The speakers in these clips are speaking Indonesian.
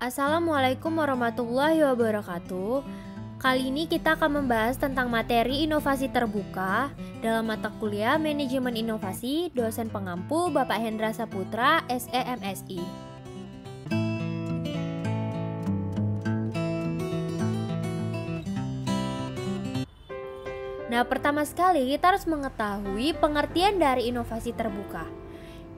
Assalamualaikum warahmatullahi wabarakatuh. Kali ini kita akan membahas tentang materi inovasi terbuka dalam mata kuliah Manajemen Inovasi, dosen pengampu Bapak Hendra Saputra, SEMSI. Nah, pertama sekali kita harus mengetahui pengertian dari inovasi terbuka.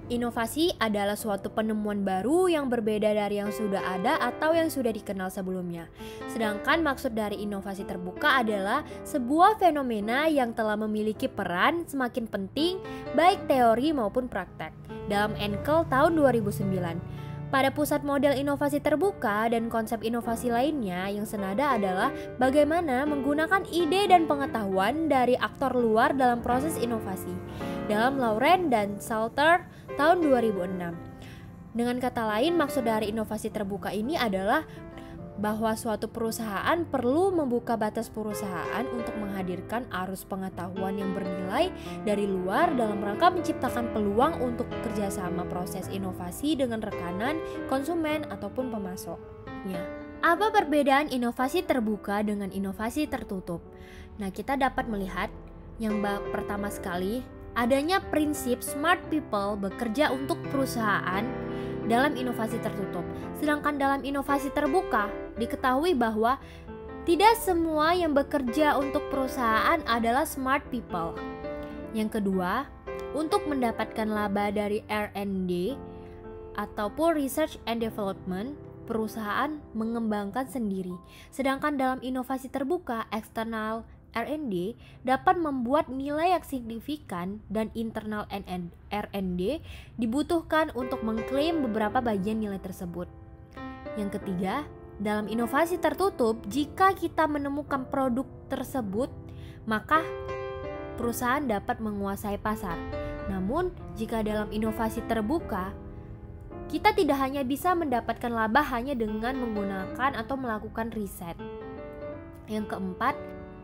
Inovasi adalah suatu penemuan baru yang berbeda dari yang sudah ada atau yang sudah dikenal sebelumnya. Sedangkan maksud dari inovasi terbuka adalah sebuah fenomena yang telah memiliki peran semakin penting baik teori maupun praktek. Dalam Enkel tahun 2009. Pada pusat model inovasi terbuka dan konsep inovasi lainnya yang senada adalah bagaimana menggunakan ide dan pengetahuan dari aktor luar dalam proses inovasi. Dalam Lauren dan Salter tahun 2006. Dengan kata lain, maksud dari inovasi terbuka ini adalah bahwa suatu perusahaan perlu membuka batas perusahaan untuk menghadirkan arus pengetahuan yang bernilai dari luar dalam rangka menciptakan peluang untuk kerjasama proses inovasi dengan rekanan, konsumen, ataupun pemasoknya. Apa perbedaan inovasi terbuka dengan inovasi tertutup? Nah, kita dapat melihat yang pertama sekali, adanya prinsip smart people bekerja untuk perusahaan dalam inovasi tertutup. Sedangkan dalam inovasi terbuka, diketahui bahwa tidak semua yang bekerja untuk perusahaan adalah smart people. Yang kedua, untuk mendapatkan laba dari R&D ataupun research and development, perusahaan mengembangkan sendiri. Sedangkan dalam inovasi terbuka, eksternal R&D dapat membuat nilai yang signifikan dan internal R&D dibutuhkan untuk mengklaim beberapa bagian nilai tersebut. Yang ketiga, dalam inovasi tertutup, jika kita menemukan produk tersebut, maka perusahaan dapat menguasai pasar. Namun, jika dalam inovasi terbuka, kita tidak hanya bisa mendapatkan laba hanya dengan menggunakan atau melakukan riset. Yang keempat,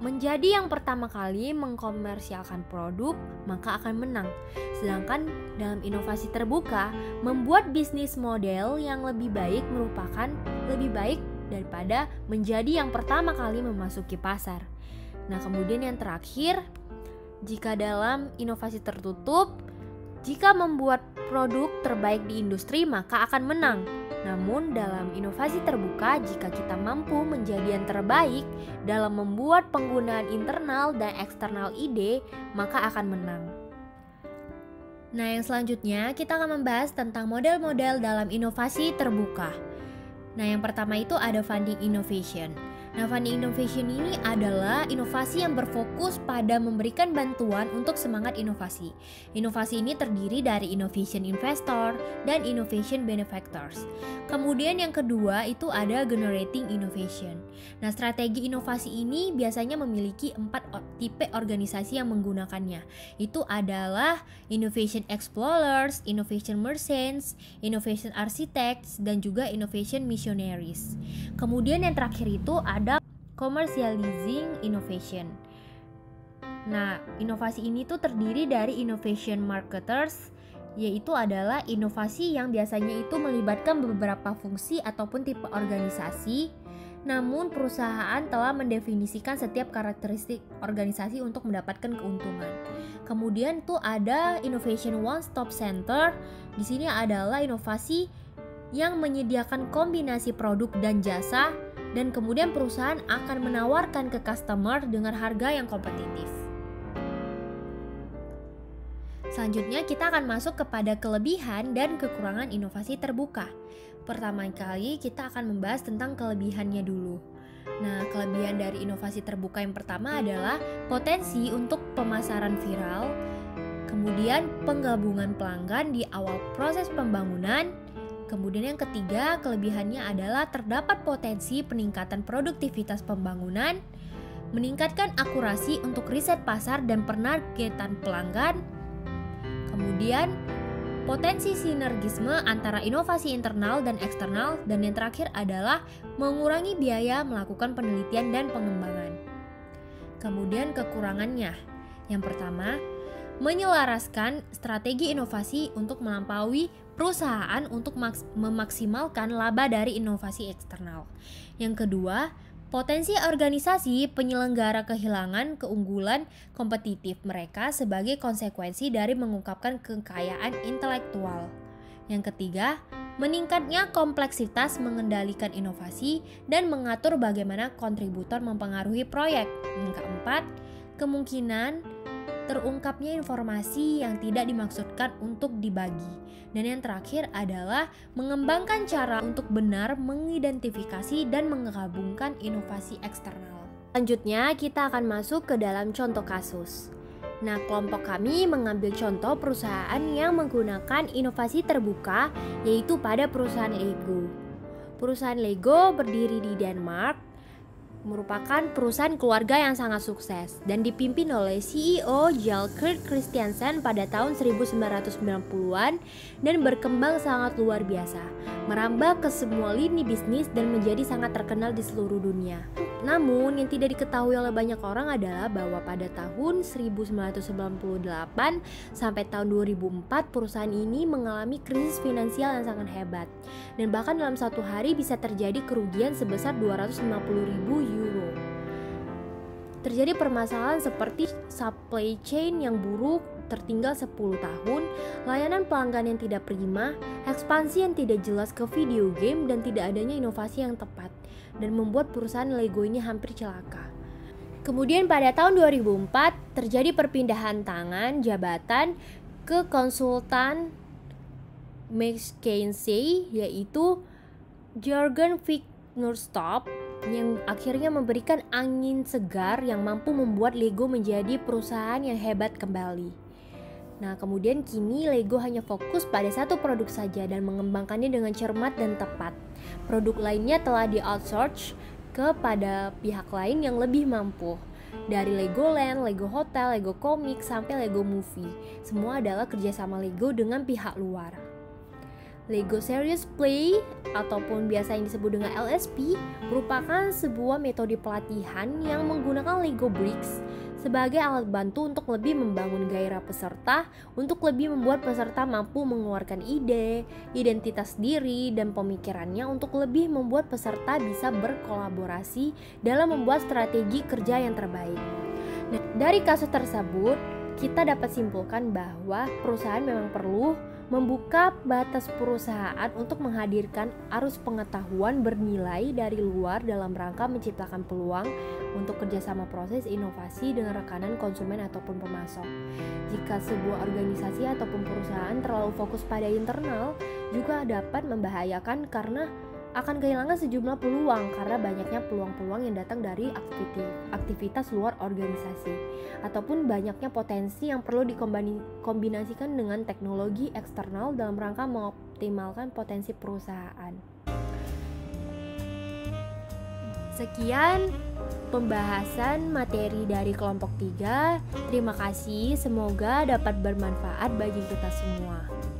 menjadi yang pertama kali mengkomersialkan produk, maka akan menang. Sedangkan dalam inovasi terbuka, membuat bisnis model yang lebih baik merupakan lebih baik daripada menjadi yang pertama kali memasuki pasar. Nah, kemudian yang terakhir, jika dalam inovasi tertutup, jika membuat produk terbaik di industri, maka akan menang. Namun dalam inovasi terbuka, jika kita mampu menjadi yang terbaik dalam membuat penggunaan internal dan eksternal ide, maka akan menang. Nah, yang selanjutnya kita akan membahas tentang model-model dalam inovasi terbuka. Nah, yang pertama itu ada funding innovation. Nah, funding innovation ini adalah inovasi yang berfokus pada memberikan bantuan untuk semangat inovasi. Inovasi ini terdiri dari innovation investor dan innovation benefactors. Kemudian yang kedua itu ada generating innovation. Nah, strategi inovasi ini biasanya memiliki 4 tipe organisasi yang menggunakannya. Itu adalah innovation explorers, innovation merchants, innovation architects, dan juga innovation missionaries. Kemudian yang terakhir itu ada commercializing innovation. Nah, inovasi ini tuh terdiri dari innovation marketers, yaitu adalah inovasi yang biasanya itu melibatkan beberapa fungsi ataupun tipe organisasi, namun perusahaan telah mendefinisikan setiap karakteristik organisasi untuk mendapatkan keuntungan. Kemudian tuh ada innovation one stop center. Di sini adalah inovasi yang menyediakan kombinasi produk dan jasa, dan kemudian perusahaan akan menawarkan ke customer dengan harga yang kompetitif. Selanjutnya kita akan masuk kepada kelebihan dan kekurangan inovasi terbuka. Pertama kali kita akan membahas tentang kelebihannya dulu. Nah, kelebihan dari inovasi terbuka yang pertama adalah potensi untuk pemasaran viral, kemudian penggabungan pelanggan di awal proses pembangunan. Kemudian yang ketiga, kelebihannya adalah terdapat potensi peningkatan produktivitas pembangunan, meningkatkan akurasi untuk riset pasar dan penargetan pelanggan. Kemudian, potensi sinergisme antara inovasi internal dan eksternal, dan yang terakhir adalah mengurangi biaya melakukan penelitian dan pengembangan. Kemudian kekurangannya, yang pertama, menyelaraskan strategi inovasi untuk melampaui perusahaan untuk memaksimalkan laba dari inovasi eksternal. Yang kedua, potensi organisasi penyelenggara kehilangan keunggulan kompetitif mereka sebagai konsekuensi dari mengungkapkan kekayaan intelektual. Yang ketiga, meningkatnya kompleksitas mengendalikan inovasi dan mengatur bagaimana kontributor mempengaruhi proyek. Yang keempat, kemungkinan terungkapnya informasi yang tidak dimaksudkan untuk dibagi. Dan yang terakhir adalah mengembangkan cara untuk benar mengidentifikasi dan menggabungkan inovasi eksternal. Selanjutnya kita akan masuk ke dalam contoh kasus. Nah, kelompok kami mengambil contoh perusahaan yang menggunakan inovasi terbuka, yaitu pada perusahaan Lego. Perusahaan Lego berdiri di Denmark, merupakan perusahaan keluarga yang sangat sukses dan dipimpin oleh CEO Kjeld Christiansen pada tahun 1990-an dan berkembang sangat luar biasa, merambah ke semua lini bisnis dan menjadi sangat terkenal di seluruh dunia. Namun yang tidak diketahui oleh banyak orang adalah bahwa pada tahun 1998 sampai tahun 2004 perusahaan ini mengalami krisis finansial yang sangat hebat dan bahkan dalam satu hari bisa terjadi kerugian sebesar 250.000 euro. Terjadi permasalahan seperti supply chain yang buruk, tertinggal 10 tahun, layanan pelanggan yang tidak prima, ekspansi yang tidak jelas ke video game, dan tidak adanya inovasi yang tepat, dan membuat perusahaan Lego ini hampir celaka. Kemudian pada tahun 2004 terjadi perpindahan tangan jabatan ke konsultan McKinsey, yaitu Jørgen Vignerstop, yang akhirnya memberikan angin segar yang mampu membuat Lego menjadi perusahaan yang hebat kembali. Nah, kemudian kini Lego hanya fokus pada satu produk saja dan mengembangkannya dengan cermat dan tepat. Produk lainnya telah di-outsource kepada pihak lain yang lebih mampu. Dari Legoland, Lego Hotel, Lego Comics, sampai Lego Movie. Semua adalah kerjasama Lego dengan pihak luar. Lego Serious Play ataupun biasa yang disebut dengan LSP merupakan sebuah metode pelatihan yang menggunakan Lego Bricks sebagai alat bantu untuk lebih membangun gairah peserta, untuk lebih membuat peserta mampu mengeluarkan ide, identitas diri, dan pemikirannya untuk lebih membuat peserta bisa berkolaborasi dalam membuat strategi kerja yang terbaik. Nah, dari kasus tersebut, kita dapat simpulkan bahwa perusahaan memang perlu membuka batas perusahaan untuk menghadirkan arus pengetahuan bernilai dari luar dalam rangka menciptakan peluang untuk kerjasama proses inovasi dengan rekanan konsumen ataupun pemasok. Jika sebuah organisasi ataupun perusahaan terlalu fokus pada internal, juga dapat membahayakan karena akan kehilangan sejumlah peluang karena banyaknya peluang-peluang yang datang dari aktivitas luar organisasi ataupun banyaknya potensi yang perlu dikombinasikan dengan teknologi eksternal dalam rangka mengoptimalkan potensi perusahaan. Sekian pembahasan materi dari kelompok 3. Terima kasih, semoga dapat bermanfaat bagi kita semua.